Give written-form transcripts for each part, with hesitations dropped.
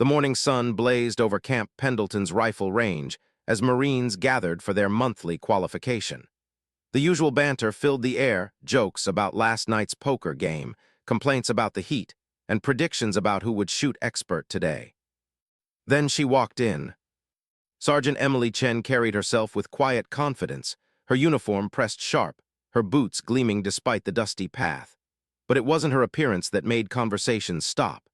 The morning sun blazed over Camp Pendleton's rifle range as Marines gathered for their monthly qualification. The usual banter filled the air, jokes about last night's poker game, complaints about the heat, and predictions about who would shoot expert today. Then she walked in. Sergeant Emily Chen carried herself with quiet confidence, her uniform pressed sharp, her boots gleaming despite the dusty path. But it wasn't her appearance that made conversations stop.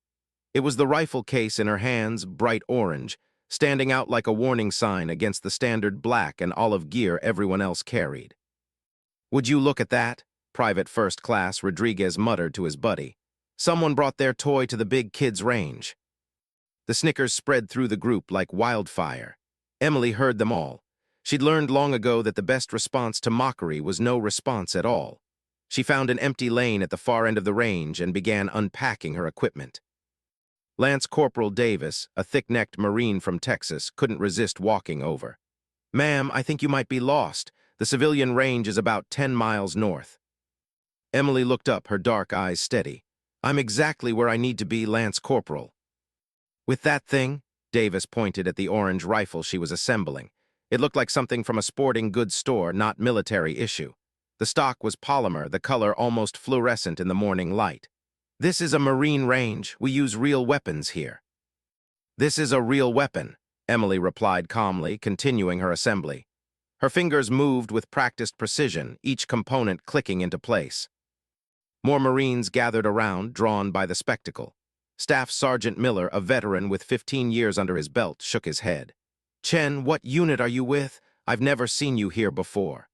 It was the rifle case in her hands, bright orange, standing out like a warning sign against the standard black and olive gear everyone else carried. "Would you look at that?" Private First Class Rodriguez muttered to his buddy. "Someone brought their toy to the big kid's range." The snickers spread through the group like wildfire. Emily heard them all. She'd learned long ago that the best response to mockery was no response at all. She found an empty lane at the far end of the range and began unpacking her equipment. Lance Corporal Davis, a thick-necked Marine from Texas, couldn't resist walking over. "Ma'am, I think you might be lost. The civilian range is about 10 miles north." Emily looked up, her dark eyes steady. "I'm exactly where I need to be, Lance Corporal." "With that thing?" Davis pointed at the orange rifle she was assembling. It looked like something from a sporting goods store, not military issue. The stock was polymer, the color almost fluorescent in the morning light. "This is a Marine range. We use real weapons here." "This is a real weapon," Emily replied calmly, continuing her assembly. Her fingers moved with practiced precision, each component clicking into place. More Marines gathered around, drawn by the spectacle. Staff Sergeant Miller, a veteran with 15 years under his belt, shook his head. "Chen, what unit are you with? I've never seen you here before."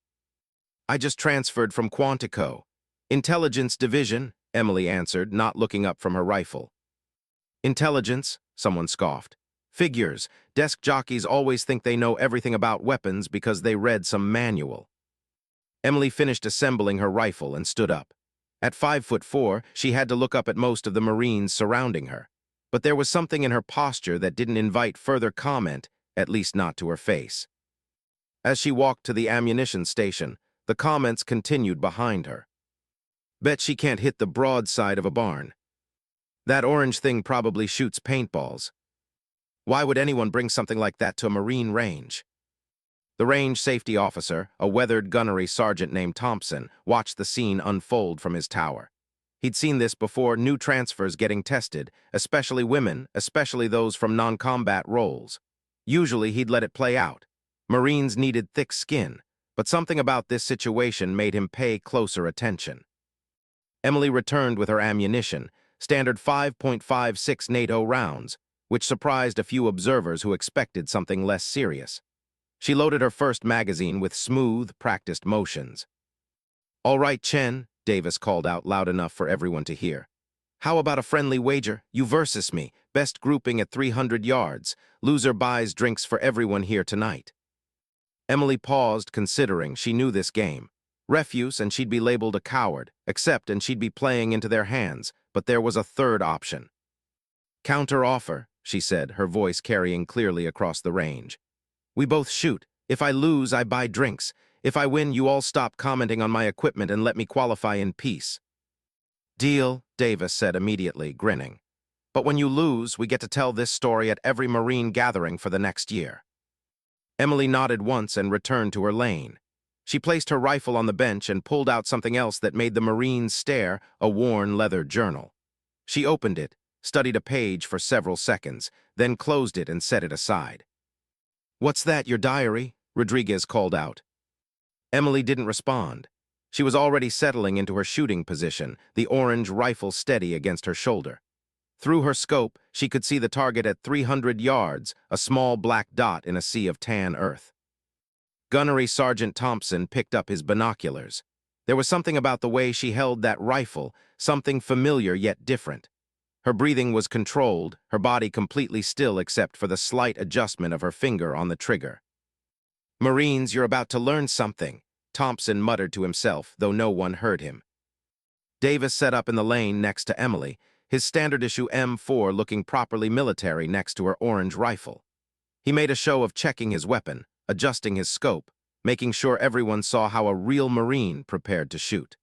"I just transferred from Quantico. Intelligence Division," Emily answered, not looking up from her rifle. "Intelligence?" someone scoffed. "Figures. Desk jockeys always think they know everything about weapons because they read some manual." Emily finished assembling her rifle and stood up. At 5'4", she had to look up at most of the Marines surrounding her. But there was something in her posture that didn't invite further comment, at least not to her face. As she walked to the ammunition station, the comments continued behind her. "Bet she can't hit the broadside of a barn. That orange thing probably shoots paintballs. Why would anyone bring something like that to a Marine range?" The range safety officer, a weathered gunnery sergeant named Thompson, watched the scene unfold from his tower. He'd seen this before, new transfers getting tested, especially women, especially those from non-combat roles. Usually he'd let it play out. Marines needed thick skin, but something about this situation made him pay closer attention. Emily returned with her ammunition, standard 5.56 NATO rounds, which surprised a few observers who expected something less serious. She loaded her first magazine with smooth, practiced motions. "All right, Chen," Davis called out loud enough for everyone to hear. "How about a friendly wager? You versus me, best grouping at 300 yards. Loser buys drinks for everyone here tonight." Emily paused, considering. She knew this game. Refuse and she'd be labeled a coward. Accept and she'd be playing into their hands. But there was a third option. "Counter offer," she said, her voice carrying clearly across the range. "We both shoot. If I lose, I buy drinks. If I win, you all stop commenting on my equipment and let me qualify in peace." "Deal," Davis said immediately, grinning. "But when you lose, we get to tell this story at every Marine gathering for the next year." Emily nodded once and returned to her lane. She placed her rifle on the bench and pulled out something else that made the Marines stare, a worn leather journal. She opened it, studied a page for several seconds, then closed it and set it aside. "What's that, your diary?" Rodriguez called out. Emily didn't respond. She was already settling into her shooting position, the orange rifle steady against her shoulder. Through her scope, she could see the target at 300 yards, a small black dot in a sea of tan earth. Gunnery Sergeant Thompson picked up his binoculars. There was something about the way she held that rifle, something familiar yet different. Her breathing was controlled, her body completely still except for the slight adjustment of her finger on the trigger. "Marines, you're about to learn something," Thompson muttered to himself, though no one heard him. Davis set up in the lane next to Emily, his standard-issue M4 looking properly military next to her orange rifle. He made a show of checking his weapon, adjusting his scope, making sure everyone saw how a real Marine prepared to shoot.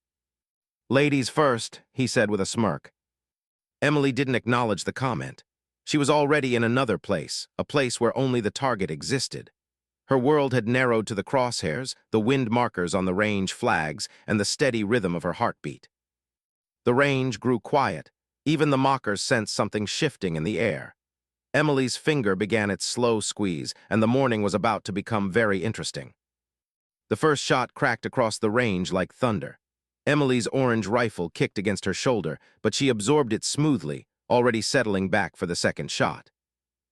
"Ladies first," he said with a smirk. Emily didn't acknowledge the comment. She was already in another place, a place where only the target existed. Her world had narrowed to the crosshairs, the wind markers on the range flags, and the steady rhythm of her heartbeat. The range grew quiet. Even the mockers sensed something shifting in the air. Emily's finger began its slow squeeze, and the morning was about to become very interesting. The first shot cracked across the range like thunder. Emily's orange rifle kicked against her shoulder, but she absorbed it smoothly, already settling back for the second shot.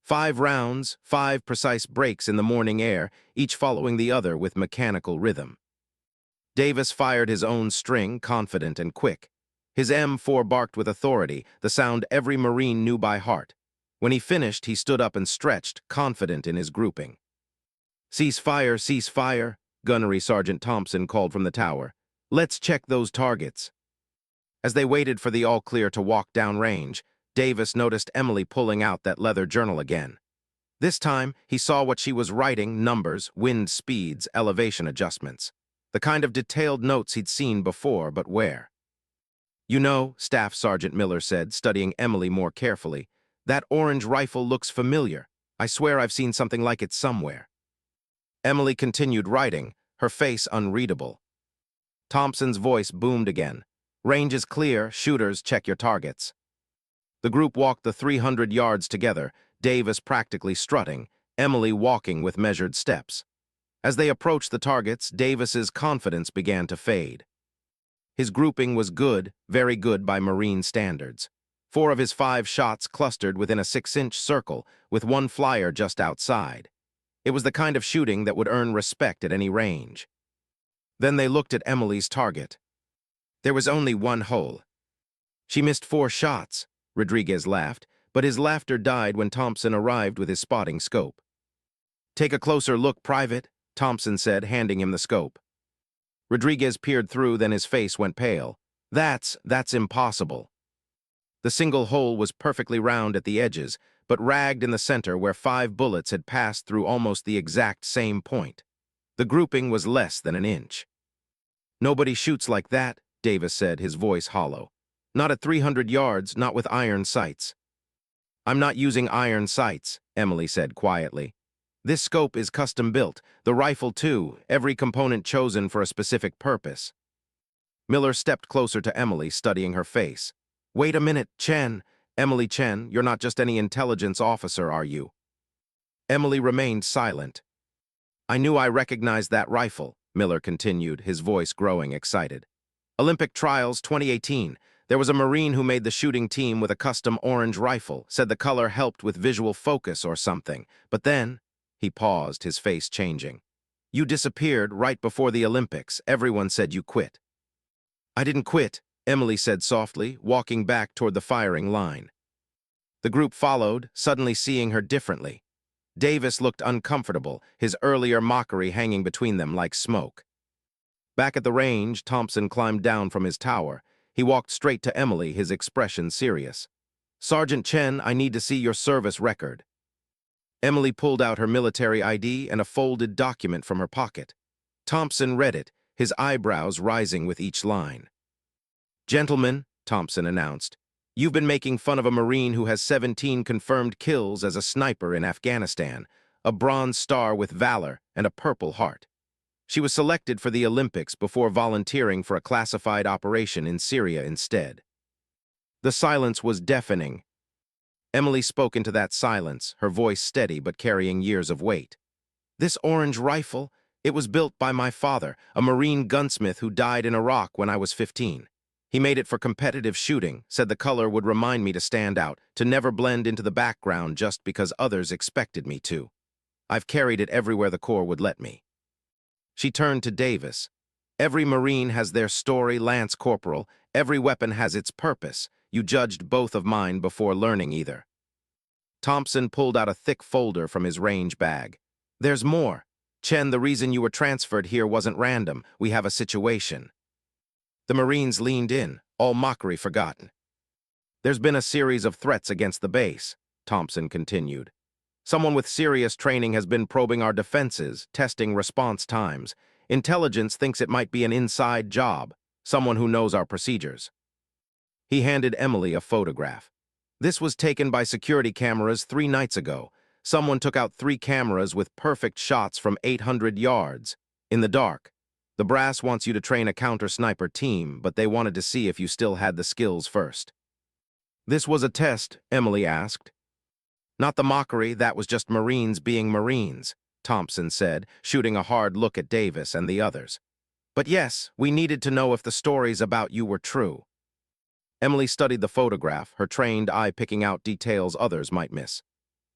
5 rounds, 5 precise breaks in the morning air, each following the other with mechanical rhythm. Davis fired his own string, confident and quick. His M4 barked with authority, the sound every Marine knew by heart. When he finished, he stood up and stretched, confident in his grouping. "Cease fire, cease fire," Gunnery Sergeant Thompson called from the tower. "Let's check those targets." As they waited for the all-clear to walk downrange, Davis noticed Emily pulling out that leather journal again. This time, he saw what she was writing: numbers, wind speeds, elevation adjustments. The kind of detailed notes he'd seen before, but where? "You know," Staff Sergeant Miller said, studying Emily more carefully, "that orange rifle looks familiar. I swear I've seen something like it somewhere." Emily continued writing, her face unreadable. Thompson's voice boomed again. "Range is clear, shooters, check your targets." The group walked the 300 yards together, Davis practically strutting, Emily walking with measured steps. As they approached the targets, Davis's confidence began to fade. His grouping was good, very good by Marine standards. 4 of his 5 shots clustered within a 6-inch circle, with one flyer just outside. It was the kind of shooting that would earn respect at any range. Then they looked at Emily's target. There was only one hole. "She missed 4 shots," Rodriguez laughed, but his laughter died when Thompson arrived with his spotting scope. "Take a closer look, Private," Thompson said, handing him the scope. Rodriguez peered through, then his face went pale. That's impossible." The single hole was perfectly round at the edges, but ragged in the center where 5 bullets had passed through almost the exact same point. The grouping was less than an inch. "Nobody shoots like that," Davis said, his voice hollow. "Not at 300 yards, not with iron sights." "I'm not using iron sights," Emily said quietly. "This scope is custom-built, the rifle too, every component chosen for a specific purpose." Miller stepped closer to Emily, studying her face. "Wait a minute, Chen. Emily Chen, you're not just any intelligence officer, are you?" Emily remained silent. "I knew I recognized that rifle," Miller continued, his voice growing excited. "Olympic Trials 2018. There was a Marine who made the shooting team with a custom orange rifle, said the color helped with visual focus or something. But then," he paused, his face changing, "you disappeared right before the Olympics. Everyone said you quit." "I didn't quit," Emily said softly, walking back toward the firing line. The group followed, suddenly seeing her differently. Davis looked uncomfortable, his earlier mockery hanging between them like smoke. Back at the range, Thompson climbed down from his tower. He walked straight to Emily, his expression serious. "Sergeant Chen, I need to see your service record." Emily pulled out her military ID and a folded document from her pocket. Thompson read it, his eyebrows rising with each line. "Gentlemen," Thompson announced, "you've been making fun of a Marine who has 17 confirmed kills as a sniper in Afghanistan, a Bronze Star with valor and a Purple Heart. She was selected for the Olympics before volunteering for a classified operation in Syria instead." The silence was deafening. Emily spoke into that silence, her voice steady but carrying years of weight. "This orange rifle, it was built by my father, a Marine gunsmith who died in Iraq when I was 15. He made it for competitive shooting, said the color would remind me to stand out, to never blend into the background just because others expected me to. I've carried it everywhere the Corps would let me." She turned to Davis. "Every Marine has their story, Lance Corporal. Every weapon has its purpose. You judged both of mine before learning either." Thompson pulled out a thick folder from his range bag. "There's more. Chen, the reason you were transferred here wasn't random. We have a situation." The Marines leaned in, all mockery forgotten. "There's been a series of threats against the base," Thompson continued. "Someone with serious training has been probing our defenses, testing response times. Intelligence thinks it might be an inside job, someone who knows our procedures." He handed Emily a photograph. This was taken by security cameras 3 nights ago. Someone took out 3 cameras with perfect shots from 800 yards. In the dark. The brass wants you to train a counter-sniper team, but they wanted to see if you still had the skills first. This was a test, Emily asked. Not the mockery, that was just Marines being Marines, Thompson said, shooting a hard look at Davis and the others. But yes, we needed to know if the stories about you were true. Emily studied the photograph, her trained eye picking out details others might miss.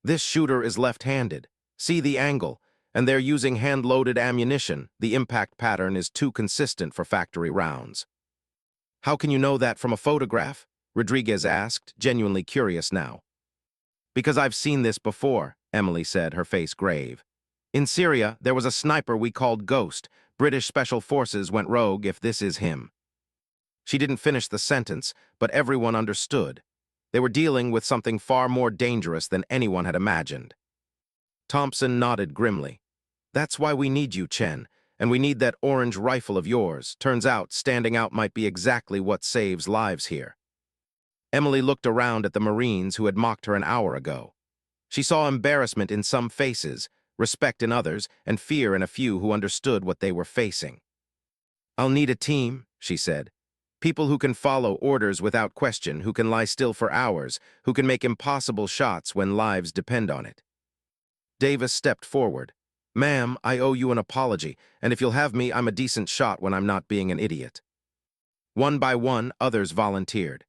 This shooter is left-handed. See the angle, and they're using hand-loaded ammunition. The impact pattern is too consistent for factory rounds. How can you know that from a photograph? Rodriguez asked, genuinely curious now. Because I've seen this before, Emily said, her face grave. In Syria, there was a sniper we called Ghost. British Special Forces went rogue if this is him. She didn't finish the sentence, but everyone understood. They were dealing with something far more dangerous than anyone had imagined. Thompson nodded grimly. That's why we need you, Chen, and we need that orange rifle of yours. Turns out, standing out might be exactly what saves lives here. Emily looked around at the Marines who had mocked her an hour ago. She saw embarrassment in some faces, respect in others, and fear in a few who understood what they were facing. I'll need a team, she said. People who can follow orders without question, who can lie still for hours, who can make impossible shots when lives depend on it. Davis stepped forward. Ma'am, I owe you an apology, and if you'll have me, I'm a decent shot when I'm not being an idiot. One by one, others volunteered.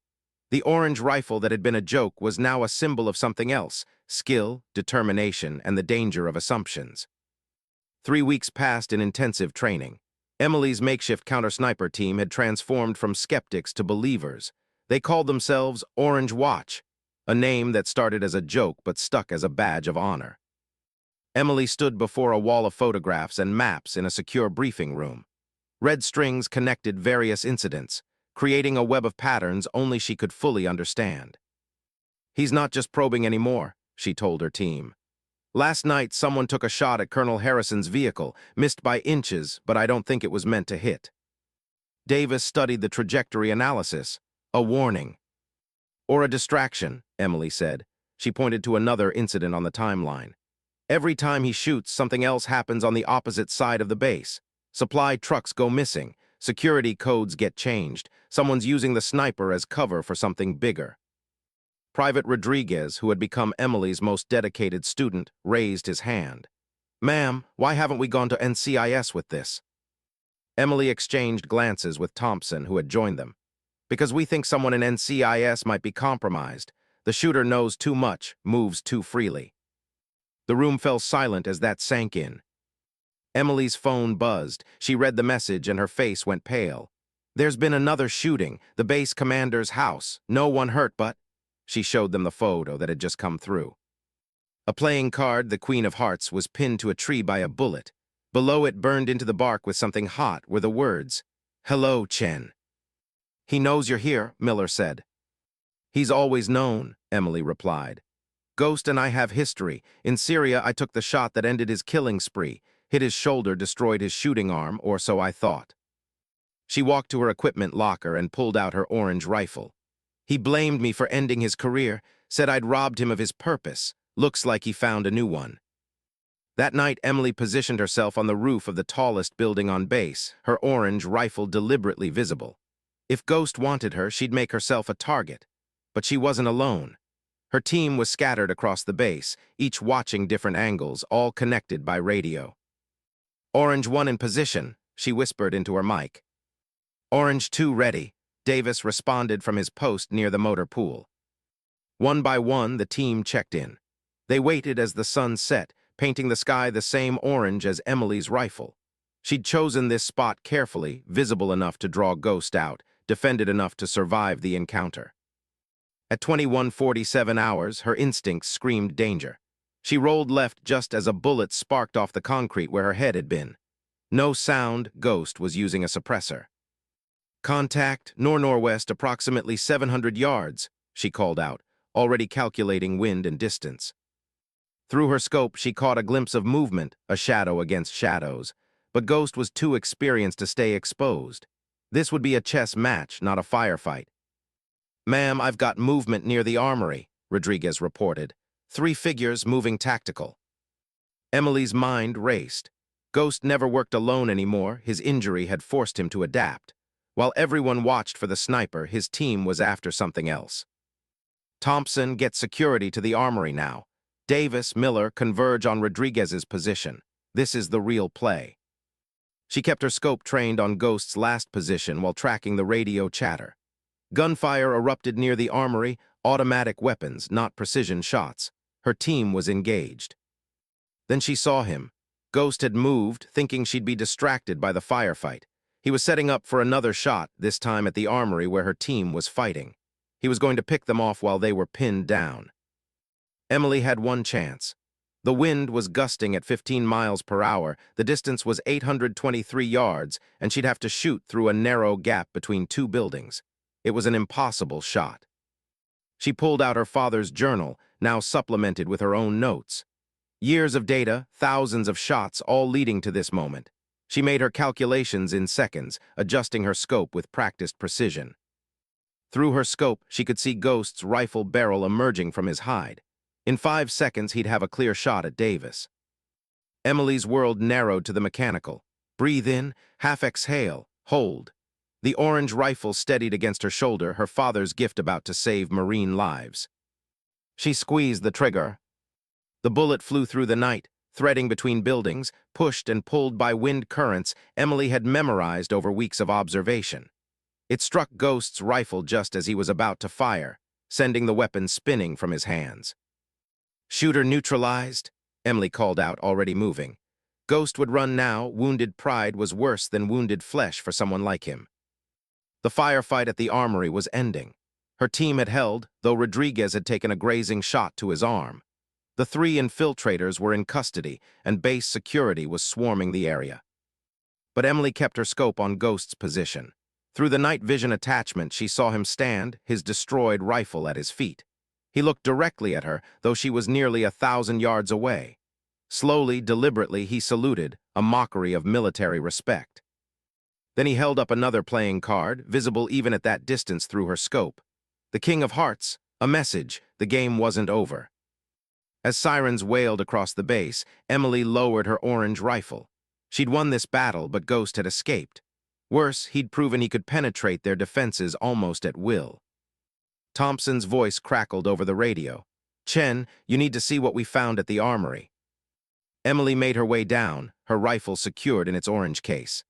The orange rifle that had been a joke was now a symbol of something else, skill, determination, and the danger of assumptions. 3 weeks passed in intensive training. Emily's makeshift counter-sniper team had transformed from skeptics to believers. They called themselves Orange Watch, a name that started as a joke but stuck as a badge of honor. Emily stood before a wall of photographs and maps in a secure briefing room. Red strings connected various incidents, creating a web of patterns only she could fully understand. He's not just probing anymore, she told her team. Last night, someone took a shot at Colonel Harrison's vehicle, missed by inches, but I don't think it was meant to hit. Davis studied the trajectory analysis. A warning. Or a distraction, Emily said. She pointed to another incident on the timeline. Every time he shoots, something else happens on the opposite side of the base. Supply trucks go missing. Security codes get changed. Someone's using the sniper as cover for something bigger. Private Rodriguez, who had become Emily's most dedicated student, raised his hand. Ma'am, why haven't we gone to NCIS with this? Emily exchanged glances with Thompson, who had joined them. Because we think someone in NCIS might be compromised. The shooter knows too much, moves too freely. The room fell silent as that sank in. Emily's phone buzzed. She read the message and her face went pale. There's been another shooting, the base commander's house. No one hurt, but... She showed them the photo that had just come through. A playing card, the Queen of Hearts, was pinned to a tree by a bullet. Below it, burned into the bark with something hot, were the words, Hello, Chen. He knows you're here, Miller said. He's always known, Emily replied. Ghost and I have history. In Syria, I took the shot that ended his killing spree. Hit his shoulder, destroyed his shooting arm, or so I thought. She walked to her equipment locker and pulled out her orange rifle. He blamed me for ending his career, said I'd robbed him of his purpose. Looks like he found a new one. That night, Emily positioned herself on the roof of the tallest building on base, her orange rifle deliberately visible. If Ghost wanted her, she'd make herself a target. But she wasn't alone. Her team was scattered across the base, each watching different angles, all connected by radio. Orange 1 in position, she whispered into her mic. Orange 2 ready, Davis responded from his post near the motor pool. One by one, the team checked in. They waited as the sun set, painting the sky the same orange as Emily's rifle. She'd chosen this spot carefully, visible enough to draw Ghost out, defended enough to survive the encounter. At 21:47 hours, her instincts screamed danger. She rolled left just as a bullet sparked off the concrete where her head had been. No sound, Ghost was using a suppressor. Contact, nor-northwest, approximately 700 yards, she called out, already calculating wind and distance. Through her scope, she caught a glimpse of movement, a shadow against shadows, but Ghost was too experienced to stay exposed. This would be a chess match, not a firefight. "Ma'am, I've got movement near the armory," Rodriguez reported. 3 figures moving tactical. Emily's mind raced. Ghost never worked alone anymore. His injury had forced him to adapt. While everyone watched for the sniper, his team was after something else. Thompson gets security to the armory now. Davis, Miller converge on Rodriguez's position. This is the real play. She kept her scope trained on Ghost's last position while tracking the radio chatter. Gunfire erupted near the armory, automatic weapons, not precision shots. Her team was engaged. Then she saw him. Ghost had moved, thinking she'd be distracted by the firefight. He was setting up for another shot, this time at the armory where her team was fighting. He was going to pick them off while they were pinned down. Emily had one chance. The wind was gusting at 15 miles per hour, the distance was 823 yards, and she'd have to shoot through a narrow gap between 2 buildings. It was an impossible shot. She pulled out her father's journal, now supplemented with her own notes. Years of data, thousands of shots, all leading to this moment. She made her calculations in seconds, adjusting her scope with practiced precision. Through her scope, she could see Ghost's rifle barrel emerging from his hide. In 5 seconds, he'd have a clear shot at Davis. Emily's world narrowed to the mechanical. Breathe in, half exhale, hold. The orange rifle steadied against her shoulder, her father's gift about to save Marine lives. She squeezed the trigger. The bullet flew through the night, threading between buildings, pushed and pulled by wind currents Emily had memorized over weeks of observation. It struck Ghost's rifle just as he was about to fire, sending the weapon spinning from his hands. "Shooter neutralized," Emily called out, already moving. Ghost would run now. Wounded pride was worse than wounded flesh for someone like him. The firefight at the armory was ending. Her team had held, though Rodriguez had taken a grazing shot to his arm. The 3 infiltrators were in custody, and base security was swarming the area. But Emily kept her scope on Ghost's position. Through the night vision attachment, she saw him stand, his destroyed rifle at his feet. He looked directly at her, though she was nearly 1,000 yards away. Slowly, deliberately, he saluted, a mockery of military respect. Then he held up another playing card, visible even at that distance through her scope. The King of Hearts, a message, the game wasn't over. As sirens wailed across the base, Emily lowered her orange rifle. She'd won this battle, but Ghost had escaped. Worse, he'd proven he could penetrate their defenses almost at will. Thompson's voice crackled over the radio. "Chen, you need to see what we found at the armory." Emily made her way down, her rifle secured in its orange case.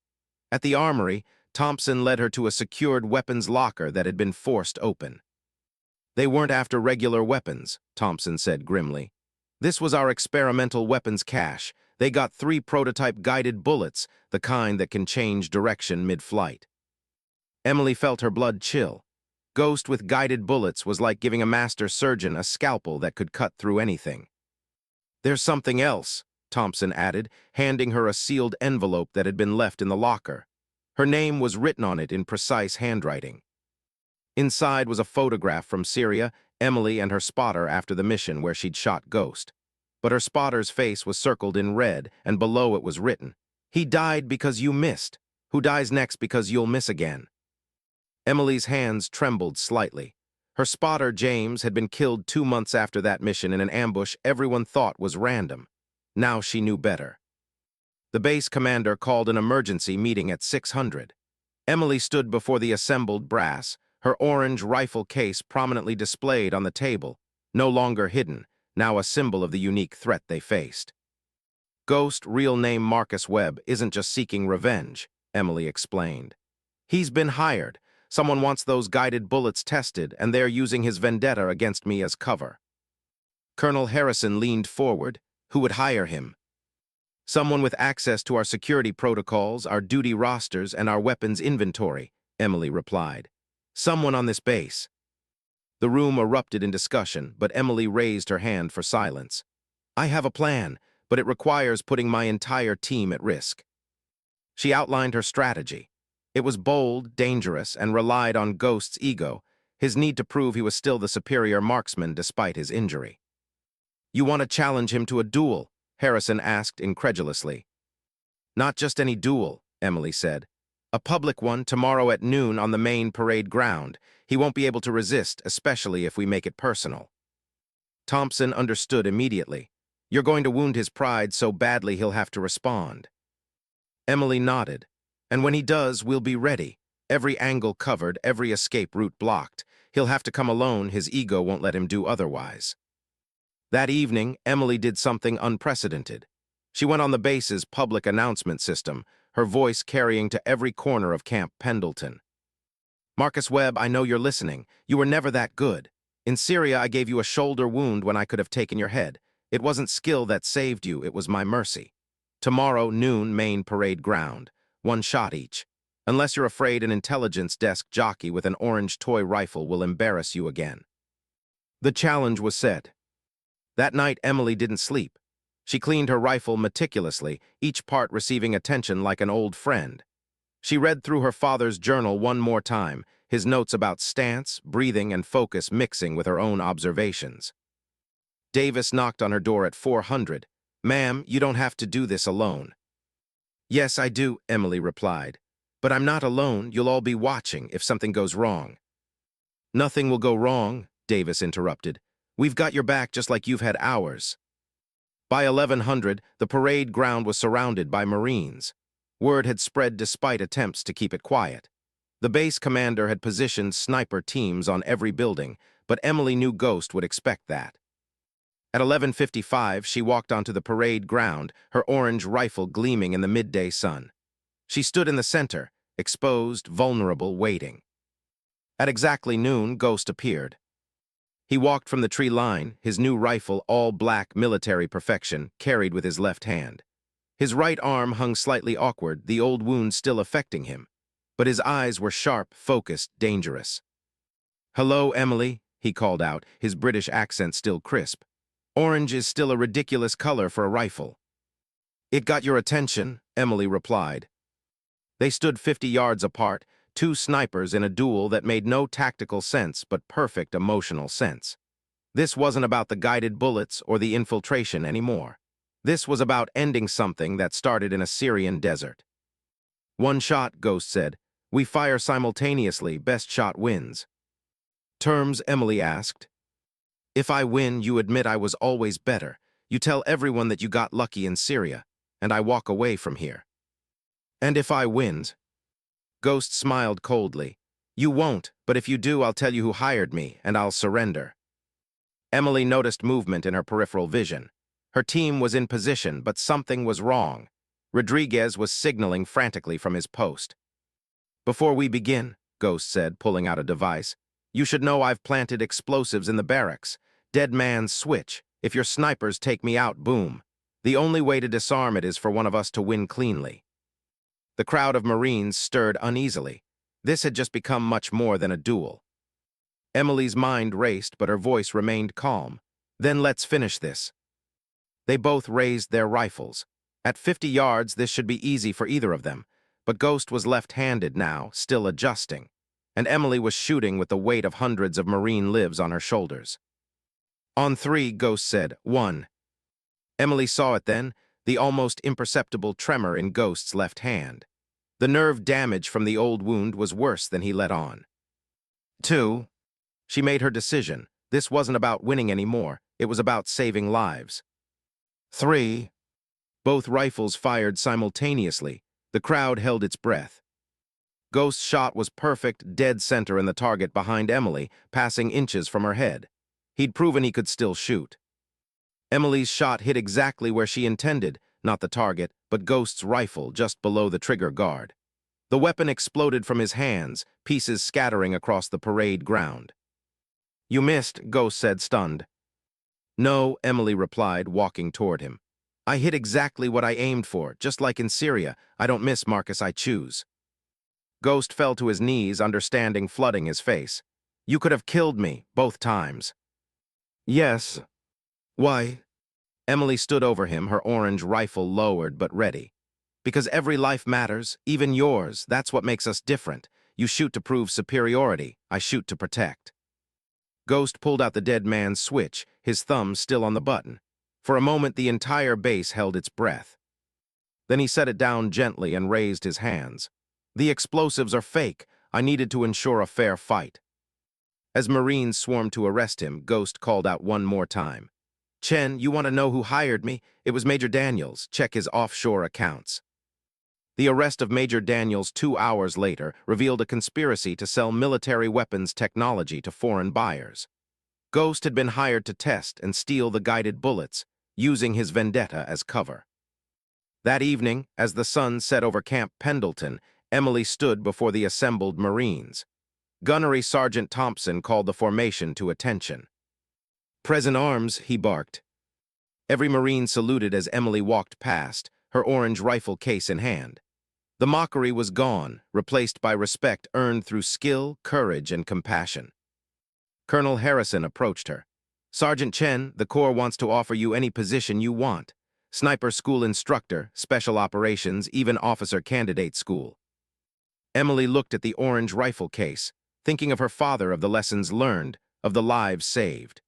At the armory, Thompson led her to a secured weapons locker that had been forced open. "They weren't after regular weapons," Thompson said grimly. "This was our experimental weapons cache. They got 3 prototype guided bullets, the kind that can change direction mid-flight." Emily felt her blood chill. Ghost with guided bullets was like giving a master surgeon a scalpel that could cut through anything. "There's something else," Thompson added, handing her a sealed envelope that had been left in the locker. Her name was written on it in precise handwriting. Inside was a photograph from Syria, Emily and her spotter after the mission where she'd shot Ghost. But her spotter's face was circled in red, and below it was written, "He died because you missed. Who dies next because you'll miss again?" Emily's hands trembled slightly. Her spotter, James, had been killed 2 months after that mission in an ambush everyone thought was random. Now she knew better. The base commander called an emergency meeting at 600. Emily stood before the assembled brass, her orange rifle case prominently displayed on the table, no longer hidden, now a symbol of the unique threat they faced. "Ghost, real name Marcus Webb, isn't just seeking revenge," Emily explained. "He's been hired. Someone wants those guided bullets tested, and they're using his vendetta against me as cover." Colonel Harrison leaned forward. "Who would hire him?" "Someone with access to our security protocols, our duty rosters, and our weapons inventory," Emily replied. "Someone on this base." The room erupted in discussion, but Emily raised her hand for silence. "I have a plan, but it requires putting my entire team at risk." She outlined her strategy. It was bold, dangerous, and relied on Ghost's ego, his need to prove he was still the superior marksman despite his injury. "You want to challenge him to a duel?" Harrison asked incredulously. "Not just any duel," Emily said. A public one tomorrow at noon on the main parade ground. He won't be able to resist, especially if we make it personal. Thompson understood immediately. You're going to wound his pride so badly he'll have to respond. Emily nodded. And when he does, we'll be ready. Every angle covered, every escape route blocked. He'll have to come alone, his ego won't let him do otherwise. That evening, Emily did something unprecedented. She went on the base's public announcement system, her voice carrying to every corner of Camp Pendleton. Marcus Webb, I know you're listening. You were never that good. In Syria, I gave you a shoulder wound when I could have taken your head. It wasn't skill that saved you, it was my mercy. Tomorrow, noon, main parade ground. 1 shot each. Unless you're afraid an intelligence desk jockey with an orange toy rifle will embarrass you again. The challenge was set. That night, Emily didn't sleep. She cleaned her rifle meticulously, each part receiving attention like an old friend. She read through her father's journal one more time, his notes about stance, breathing, and focus mixing with her own observations. Davis knocked on her door at 400. Ma'am, you don't have to do this alone. Yes, I do, Emily replied. But I'm not alone, you'll all be watching if something goes wrong. Nothing will go wrong, Davis interrupted. We've got your back just like you've had ours. By 1100, the parade ground was surrounded by Marines. Word had spread despite attempts to keep it quiet. The base commander had positioned sniper teams on every building, but Emily knew Ghost would expect that. At 11:55, she walked onto the parade ground, her orange rifle gleaming in the midday sun. She stood in the center, exposed, vulnerable, waiting. At exactly noon, Ghost appeared. He walked from the tree line, his new rifle, all black military perfection, carried with his left hand. His right arm hung slightly awkward, the old wound still affecting him. But his eyes were sharp, focused, dangerous. Hello, Emily, he called out, his British accent still crisp. Orange is still a ridiculous color for a rifle. It got your attention, Emily replied. They stood 50 yards apart, 2 snipers in a duel that made no tactical sense but perfect emotional sense. This wasn't about the guided bullets or the infiltration anymore. This was about ending something that started in a Syrian desert. 1 shot, Ghost said. We fire simultaneously, best shot wins. Terms, Emily asked. If I win, you admit I was always better. You tell everyone that you got lucky in Syria, and I walk away from here. And if I win? Ghost smiled coldly. You won't, but if you do, I'll tell you who hired me, and I'll surrender. Emily noticed movement in her peripheral vision. Her team was in position, but something was wrong. Rodriguez was signaling frantically from his post. Before we begin, Ghost said, pulling out a device, you should know I've planted explosives in the barracks. Dead man's switch. If your snipers take me out, boom. The only way to disarm it is for one of us to win cleanly. The crowd of Marines stirred uneasily. This had just become much more than a duel. Emily's mind raced, but her voice remained calm. Then let's finish this. They both raised their rifles. At 50 yards, this should be easy for either of them, but Ghost was left-handed now, still adjusting, and Emily was shooting with the weight of hundreds of Marine lives on her shoulders. On 3, Ghost said, 1. Emily saw it then, the almost imperceptible tremor in Ghost's left hand. The nerve damage from the old wound was worse than he let on. 2. She made her decision. This wasn't about winning anymore, it was about saving lives. 3. Both rifles fired simultaneously. The crowd held its breath. Ghost's shot was perfect, dead center in the target behind Emily, passing inches from her head. He'd proven he could still shoot. Emily's shot hit exactly where she intended, not the target, but Ghost's rifle just below the trigger guard. The weapon exploded from his hands, pieces scattering across the parade ground. You missed, Ghost said, stunned. No, Emily replied, walking toward him. I hit exactly what I aimed for, just like in Syria. I don't miss, Marcus, I choose. Ghost fell to his knees, understanding flooding his face. You could have killed me, both times. Yes. Why? Emily stood over him, her orange rifle lowered but ready. Because every life matters, even yours. That's what makes us different. You shoot to prove superiority. I shoot to protect. Ghost pulled out the dead man's switch, his thumb still on the button. For a moment, the entire base held its breath. Then he set it down gently and raised his hands. The explosives are fake. I needed to ensure a fair fight. As Marines swarmed to arrest him, Ghost called out one more time. Chen, you want to know who hired me? It was Major Daniels. Check his offshore accounts. The arrest of Major Daniels 2 hours later revealed a conspiracy to sell military weapons technology to foreign buyers. Ghost had been hired to test and steal the guided bullets, using his vendetta as cover. That evening, as the sun set over Camp Pendleton, Emily stood before the assembled Marines. Gunnery Sergeant Thompson called the formation to attention. "Present arms," he barked. Every Marine saluted as Emily walked past, her orange rifle case in hand. The mockery was gone, replaced by respect earned through skill, courage, and compassion. Colonel Harrison approached her. "Sergeant Chen, the Corps wants to offer you any position you want. Sniper school instructor, special operations, even officer candidate school." Emily looked at the orange rifle case, thinking of her father, of the lessons learned, of the lives saved.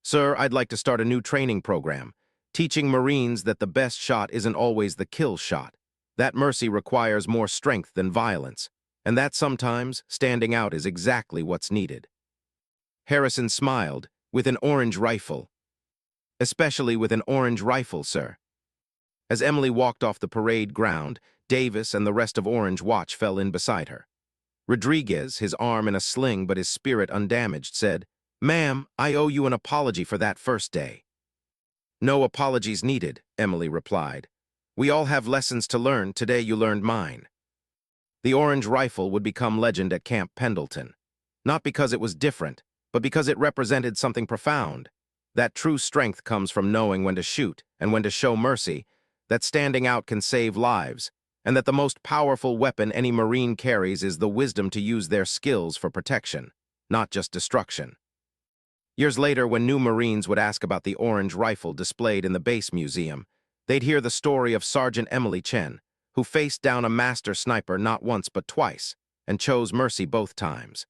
"Sir, I'd like to start a new training program, teaching Marines that the best shot isn't always the kill shot. That mercy requires more strength than violence, and that sometimes standing out is exactly what's needed." Harrison smiled. "With an orange rifle." "Especially with an orange rifle, sir." As Emily walked off the parade ground, Davis and the rest of Orange Watch fell in beside her. Rodriguez, his arm in a sling but his spirit undamaged, said, "Ma'am, I owe you an apology for that first day." "No apologies needed," Emily replied. "We all have lessons to learn. Today you learned mine." The orange rifle would become legend at Camp Pendleton, not because it was different, but because it represented something profound. That true strength comes from knowing when to shoot and when to show mercy, that standing out can save lives, and that the most powerful weapon any Marine carries is the wisdom to use their skills for protection, not just destruction. Years later, when new Marines would ask about the orange rifle displayed in the base museum, they'd hear the story of Sergeant Emily Chen, who faced down a master sniper not once but twice, and chose mercy both times.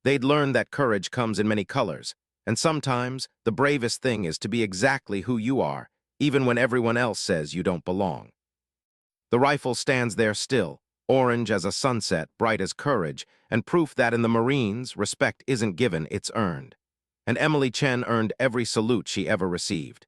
They'd learn that courage comes in many colors, and sometimes the bravest thing is to be exactly who you are, even when everyone else says you don't belong. The rifle stands there still, orange as a sunset, bright as courage, and proof that in the Marines, respect isn't given, it's earned. And Emily Chen earned every salute she ever received.